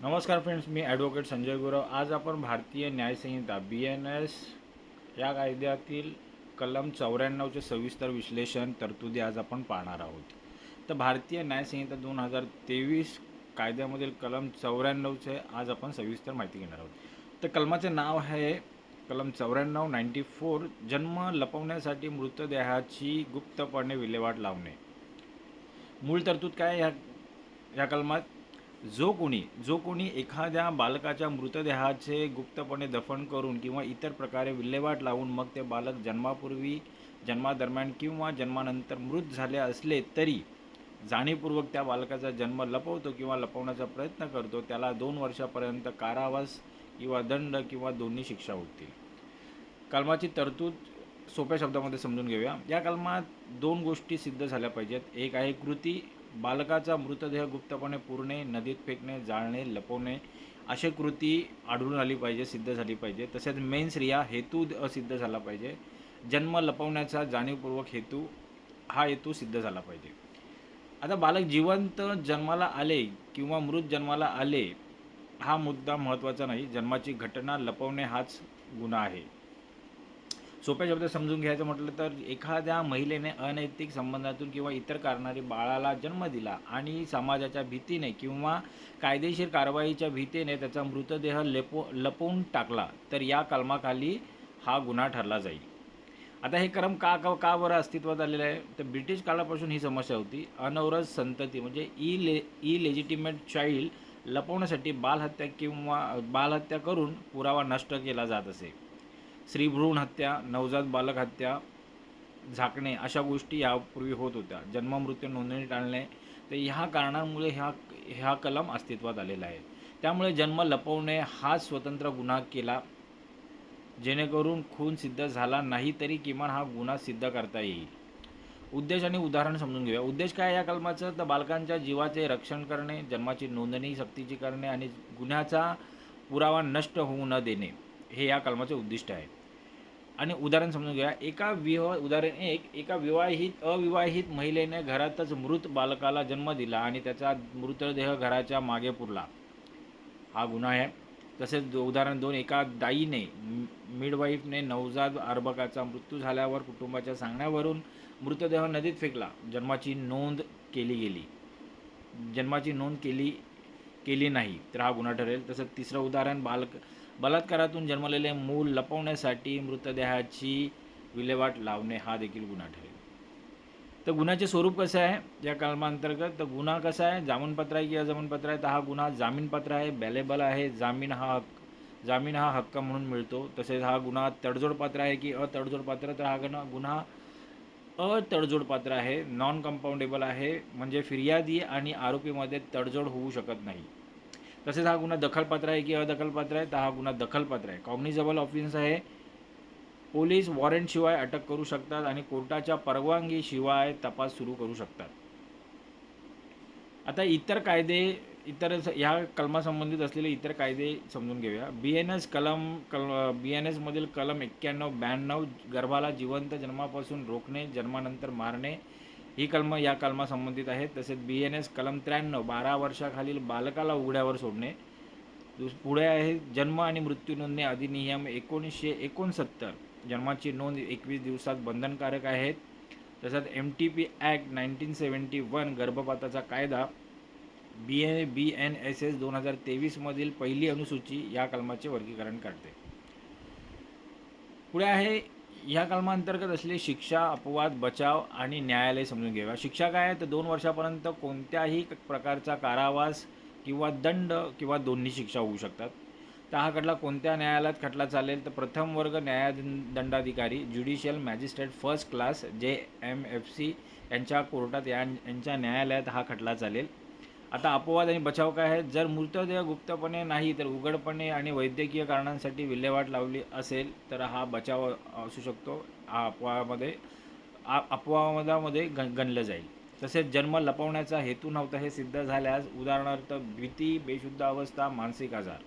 नमस्कार फ्रेंड्स, मी ॲडव्होकेट संजय गुरव. आज आपण भारतीय न्यायसंहिता BNS या कायद्यातील कलम 94चे सविस्तर विश्लेषण तरतुदी आज आपण पाहणार आहोत. तर भारतीय न्यायसंहिता 2023 कायद्यामधील कलम 94चे आज आपण सविस्तर माहिती घेणार आहोत. तर कलमाचे नाव आहे कलम 94 94, जन्म लपवण्यासाठी मृतदेहाची गुप्तपणे विल्हेवाट लावणे. मूळ तरतूद काय या कलमात? जो कोणी एखाद्या बालकाच्या मृतदेहाचे गुप्तपणे दफन करून किंवा इतर प्रकारे विल्हेवाट लावून मग ते बालक जन्मापूर्वी, जन्मादरम्यान किंवा जन्मानंतर मृत झाले असले तरी जाणीवपूर्वक त्या बालकाचा जन्म लपवतो किंवा लपवण्याचा प्रयत्न करतो, त्याला 2 वर्षापर्यंत कारावास किंवा दंड किंवा दोन्ही शिक्षा होतील. कलमाची तरतूद सोप्या शब्दामध्ये समजून घेऊया. या कलमात 2 गोष्टी सिद्ध झाल्या पाहिजेत. एक आहे कृती, बालकाचा मृतदेह गुप्तपणे पुरणे, नदीत फेकणे, जाळणे, लपवणे अशी कृती आढळून आली पाहिजे, सिद्ध झाली पाहिजे. तसेच मेन्स रिया, हेतू सिद्ध झाला पाहिजे. जन्म लपवण्याचा जाणीवपूर्वक हेतू सिद्ध झाला पाहिजे. आता बालक जिवंत जन्माला आले किंवा मृत जन्माला आले हा मुद्दा महत्त्वाचा नाही. जन्माची घटना लपवणे हाच गुन्हा आहे. सोप्या शब्दात समजून घ्यायचं म्हटलं तर एखाद्या महिलेने अनैतिक संबंधातून किंवा इतर कारणाने बाळाला जन्म दिला आणि समाजाच्या भीतीने किंवा कायदेशीर कारवाईच्या भीतीने त्याचा मृतदेह लपवून टाकला तर या कलमाखाली हा गुन्हा ठरला जाईल. आता हे कलम का बरं अस्तित्वात आलेलं आहे? तर ब्रिटिश काळापासून ही समस्या होती. अनवरत संतती म्हणजे इलेजिटिमेट चाइल्ड लपवण्यासाठी बालहत्या करून पुरावा नष्ट केला जात असे. स्त्रीभ्रूण हत्या, नवजात बालक हत्या, झाकणे अशा गोष्टी यापूर्वी होत होत्या. जन्ममृत्यू नोंदणी टाळणे, तर ह्या कारणांमुळे ह्या कलम अस्तित्वात आलेला आहे. त्यामुळे जन्म लपवणे हा स्वतंत्र गुन्हा केला, जेणेकरून खून सिद्ध झाला नाही तरी किमान हा गुन्हा सिद्ध करता येईल. उद्देश आणि उदाहरण समजून घेऊया. उद्देश काय या कलमाचं? तर बालकांच्या जीवाचे रक्षण करणे, जन्माची नोंदणी सक्तीची करणे आणि गुन्ह्याचा पुरावा नष्ट होऊ न देणे हे या कलमाचे उद्दिष्ट आहे. आणि उदाहरण समजून घ्या. उदाहरण 1, एका अविवाहित महिलेने घरातच मृत बालकाला जन्म दिला आणि त्याचा मृतदेह घराच्या मागे पुरला, हा गुन्हा आहे. तसेच उदाहरण 2, एका दाईने मिडवाईफने नवजात अर्भकाचा मृत्यू झाल्यावर कुटुंबाच्या सांगण्यावरून मृतदेह नदीत फेकला, जन्माची नोंद केली नाही तर हा गुन्हा ठरेल. तसंच तिसरं उदाहरण, बलात्कारातून जन्मलेले मूल लपवण्यासाठी मृतदेहाची विल्हेवाट लावणे हा देखील गुन्हा ठरेल. तर गुन्ह्याचे स्वरूप कसं आहे या कलमांतर्गत? तर गुन्हा कसा आहे? जामीनपात्र आहे की अजामीनपात्र आहे? तर हा गुन्हा जामीनपात्र आहे, बॅलेबल आहे. जामीन हा हक्क म्हणून मिळतो. तसेच हा गुन्हा तडजोडपात्र आहे की अतडजोडपात्र? तर हा गुन्हा अतडजोडपात्र आहे, नॉन कंपाऊंडेबल आहे, म्हणजे फिर्यादी आणि आरोपीमध्ये तडजोड होऊ शकत नाही. तसेच हा गुन्हा दखलपात्र आहे की अदखलपात्र आहे? तर हा गुन्हा दखलपात्र आहे. कॉग्निझेबल ऑफेन्स आहे. पोलीस वॉरंटशिवाय अटक करू शकतात आणि कोर्टाच्या परवानगीशिवाय तपास सुरू करू शकतात. आता ह्या कलमासंबंधित असलेले इतर कायदे समजून घेऊया. BNSमधील कलम 91-92, गर्भाला जिवंत जन्मापासून रोखणे, जन्मानंतर मारणे ही या कलमासंबंधित आहेत. तसेच BNS कलम 93, 12 वर्षाखालील बालकाला उघड्यावर सोडणे. पुढे आहे जन्म आणि मृत्यू नोंदणी अधिनियम 1969, जन्माची नोंद 21 दिवसात बंधनकारक आहेत. तसंच MTP ॲक्ट 1971, गर्भपाताचा कायदा, BNSS 2023 पहिली अनुसूची या कलमाचे वर्गीकरण करते. पुढे आहे ह्या कलमांतर्गत असलेली शिक्षा, अपवाद, बचाव आणि न्यायालय समजून घेऊया. शिक्षा काय आहे? तर 2 वर्षापर्यंत कोणत्याही प्रकारचा कारावास किंवा दंड किंवा दोन्ही शिक्षा होऊ शकतात. तर हा खटला कोणत्या न्यायालयात खटला चालेल? तर प्रथम वर्ग न्यायदंडाधिकारी, judicial magistrate first class JMFC यांच्या कोर्टात यांच्या न्यायालयात हा खटला चालेल. आता अपवाद आणि बचाव काय आहे? जर मृतदेह गुप्तपणे नाही तर उघडपणे आणि वैद्यकीय कारणांसाठी विल्हेवाट लावली असेल तर हा बचाव असू शकतो. हा अपवादामध्ये गणलं जाईल. तसेच जन्म लपवण्याचा हेतू नव्हता हे सिद्ध झाल्यास, उदाहरणार्थ भीती, बेशुद्ध अवस्था, मानसिक आजार,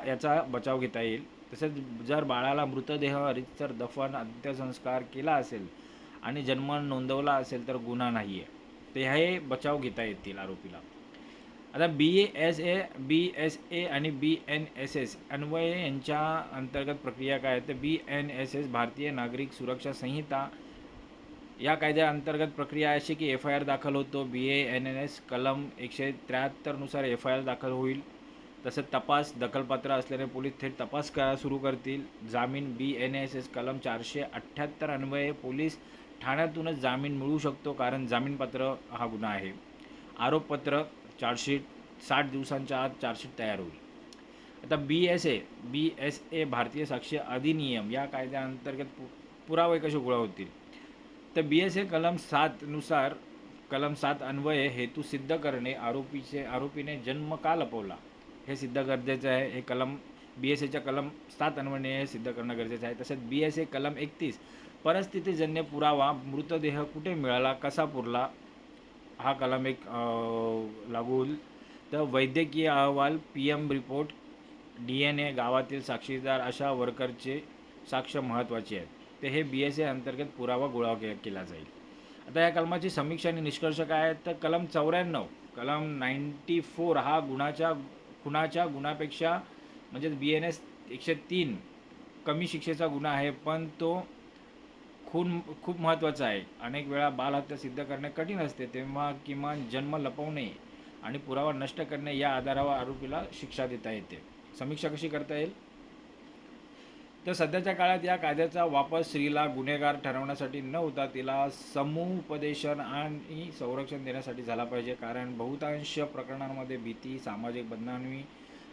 याचा बचाव घेता येईल. तसेच जर बाळाला मृतदेह रीतसर दफन, अंत्यसंस्कार केला असेल आणि जन्म नोंदवला असेल तर गुन्हा नाही आहे, तर हे बचाव घेता येतील आरोपीला. आता BSA आणि BNSS अन्वये यांच्या अंतर्गत प्रक्रिया काय आहे तर BNSS भारतीय नागरिक सुरक्षा संहिता या कायद्याअंतर्गत प्रक्रिया अशी की FIR दाखल होतो. BANNS कलम 173 नुसार FIR दाखल होईल. तसंच तपास दखलपात्र असल्याने पोलीस थेट तपास सुरू करतील. जामीन BNSS कलम 478 अन्वये पोलीस ठाण्यातूनच जामीन मिळू शकतो, कारण जामीनपात्र हा गुन्हा आहे. आरोपपत्र चार्जशीट 60 दिवसांच्या आत चार्जशीट तयार होईल. आता BSA भारतीय साक्ष अधिनियम या कायद्याअंतर्गत पुरावे कसे गोळा होतील तर BSA कलम 7 नुसार कलम 7 अन्वये हेतू सिद्ध करणे, आरोपीने जन्म का लपवला हे सिद्ध गरजेचं आहे. हे कलम BSAच्या कलम 7 अन्वये हे सिद्ध करणं गरजेचं आहे. तसेच BSA कलम 31 परिस्थितीजन्य पुरावा, मृतदेह कुठे मिळाला, कसा पुरला हा कलम एक लागू होईल. तर वैद्यकीय अहवाल, PM रिपोर्ट, DNA, गावातील साक्षीदार अशा वर्करचे साक्ष महत्त्वाचे आहेत. तर हे BSA अंतर्गत पुरावा गोळा केला जाईल. आता या कलमाची समीक्षा आणि निष्कर्ष काय आहेत तर कलम 94 कलम 94 हा खुनाच्या गुन्ह्यापेक्षा म्हणजेच BNS 103 कमी शिक्षेचा गुन्हा आहे, पण तो खून खूप महत्त्वाचा आहे. अनेक वेळा बालहत्या सिद्ध करणे कठीण असते, तेव्हा किमान जन्म लपवणे आणि पुरावा नष्ट करणे या आधारावर आरोपीला शिक्षा देता येते. समीक्षा कशी करता येईल तर सध्याच्या काळात या कायद्याचा वापर स्त्रीला गुन्हेगार ठरवण्यासाठी न होता तिला समुपदेशन आणि संरक्षण देण्यासाठी झाला पाहिजे, कारण बहुतांश प्रकरणांमध्ये भीती, सामाजिक बदनामी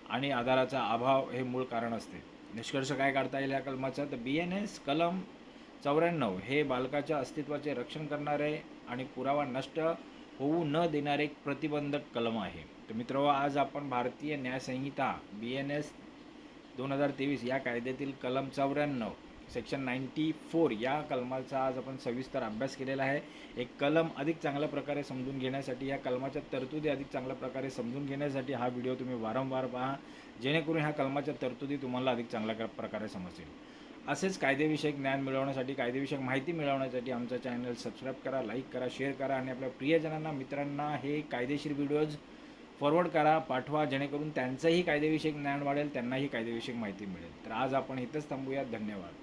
आणि आधाराचा अभाव हे मूळ कारण असते. निष्कर्ष काय काढता येईल या कलमाचा तर BNS कलम 94 हे बालकाच्या अस्तित्वाचे रक्षण करणारे आणि पुरावा नष्ट होऊ न देणारे एक प्रतिबंधक कलम आहे. तर मित्रांनो, आज आपण भारतीय न्यायसंहिता BNS 2023 या कायद्यातील कलम 94 सेक्शन 94 या कलमाचा आज आपण सविस्तर अभ्यास केलेला आहे. एक कलम अधिक चांगल्या प्रकारे समजून घेण्यासाठी, या कलमाच्या तरतुदी अधिक चांगल्या प्रकारे समजून घेण्यासाठी हा व्हिडिओ तुम्ही वारंवार पहा, जेणेकरून ह्या कलमाच्या तरतुदी तुम्हाला अधिक चांगल्या प्रकारे समजतील. असेच कायदेविषयक ज्ञान मिळवण्यासाठी, कायदेविषयक माहिती मिळवण्यासाठी आमचा चॅनल सबस्क्राईब करा, लाईक करा, शेअर करा आणि आपल्या प्रियजनांना, मित्रांना हे कायदेशीर व्हिडिओज फॉरवर्ड करा, पाठवा, जेणेकरून त्यांचंही कायदेविषयक ज्ञान वाढेल, त्यांनाही कायदेविषयक माहिती मिळेल. तर आज आपण इथंच थांबूया. धन्यवाद.